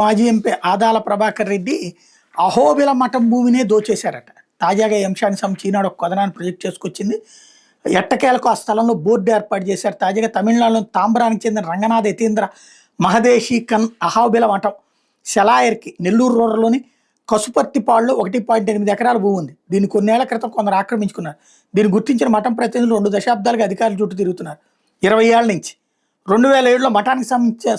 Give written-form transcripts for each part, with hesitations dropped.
మాజీ ఎంపీ ఆదాల ప్రభాకర్ రెడ్డి అహోబిల మఠం భూమినే దోచేశారట. తాజాగా ఈ అంశానికి సంబంధించి ఈనాడు ఒక కథనాన్ని ప్రొజెక్ట్ చేసుకొచ్చింది. ఎట్టకేలకు ఆ స్థలంలో బోర్డు ఏర్పాటు చేశారు. తాజాగా తమిళనాడులోని తాంబరానికి చెందిన రంగనాథ యతీంద్ర మహదేశీ కన్ అహోబిల మఠం సెలాయర్కి నెల్లూరు రూరల్లోని కసుపర్తిపాడులో 1.8 ఎకరాల భూమి ఉంది. దీన్ని కొన్నేళ్ల క్రితం కొందరు ఆక్రమించుకున్నారు. దీన్ని గుర్తించిన మఠం ప్రతినిధులు 2 దశాబ్దాలుగా అధికారుల చుట్టూ తిరుగుతున్నారు. 20 ఏళ్ల నుంచి 2007లో మఠానికి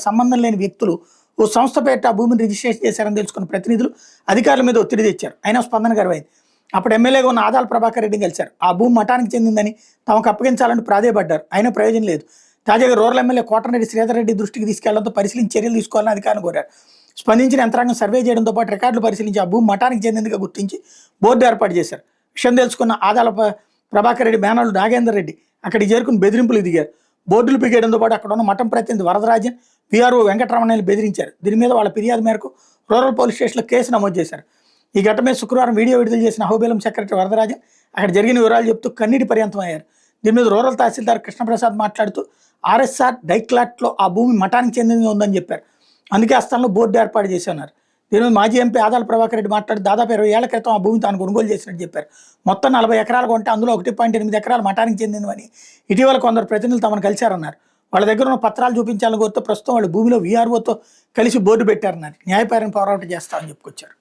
సంబంధం లేని వ్యక్తులు ఓ సంస్థ పేరిట ఆ భూమిని రిజిస్ట్రేషన్ చేశారని తెలుసుకున్న ప్రతినిధులు అధికారుల మీద ఒత్తిడి తెచ్చారు. అయినా స్పందన గర్వైంది. అప్పుడు ఎమ్మెల్యేగా ఉన్న ఆదాల ప్రభాకర్ రెడ్డిని కలిశారు. ఆ భూమి మఠానికి చెందిందని తమకు అప్పగించాలని ప్రాధేయపడ్డారు. అయినా ప్రయోజనం లేదు. తాజాగా రూరల్ ఎమ్మెల్యే కోటరెడ్డి శ్రీధర్ రెడ్డి దృష్టికి తీసుకెళ్లడంతో పరిశీలించి చర్యలు తీసుకోవాలని అధికారులు కోరారు. స్పందించిన యంత్రాంగం సర్వే చేయడంతో పాటు రికార్డులు పరిశీలించి ఆ భూమి మఠానికి చెందిందిగా గుర్తించి బోర్డు ఏర్పాటు చేశారు. విషయం తెలుసుకున్న ఆదాల ప్రభాకర్ రెడ్డి మేనల్లుడు నాగేందర్ రెడ్డి అక్కడికి చేరుకుని బెదిరింపులు దిగారు. బోర్డులు పిగేయడంతో పాటు అక్కడ ఉన్న మఠం ప్రతినిధి వరదరాజన్, వీఆర్ఓ వెంకటరమణని బెదిరించారు. దీని మీద వాళ్ళ ఫిర్యాదు మేరకు రూరల్ పోలీస్ స్టేషన్లో కేసు నమోదు చేశారు. ఈ ఘటన మీద శుక్రవారం వీడియో విడుదల చేసిన అహోబిలం సెక్రటరీ వరదరాజన్ అక్కడ జరిగిన వివరాలు చెప్తూ కన్నీటి పర్యంతం అయ్యారు. దీని మీద రూరల్ తహసీల్దార్ కృష్ణప్రసాద్ మాట్లాడుతూ ఆర్ఎస్ఆర్ డైక్లాట్లో ఆ భూమి మఠానికి చెందింది ఉందని చెప్పారు. అందుకే ఆ స్థలంలో బోర్డు ఏర్పాటు చేస్తున్నారు. దీని మీద మాజీ ఎంపీ ఆదాల ప్రభాకర్ రెడ్డి మాట్లాడి దాదాపు 20 ఏళ్ల క్రితం ఆ భూమి తాను కొనుగోలు చేసినట్టు చెప్పారు. మొత్తం 40 ఎకరాలు కొంటే అందులో 1.8 ఎకరాలు మఠానికి చెందిందని ఇటీవల కొందరు ప్రతినిధులు తమను కలిశారన్నారు. వాళ్ళ దగ్గర ఉన్న పత్రాలు చూపించాలని కోరితే ప్రస్తుతం వాళ్ళు భూమిలో వీఆర్ఓతో కలిసి బోర్డు పెట్టారన్నారు. న్యాయపరమైన పోరాటం చేస్తామని చెప్పుకొచ్చారు.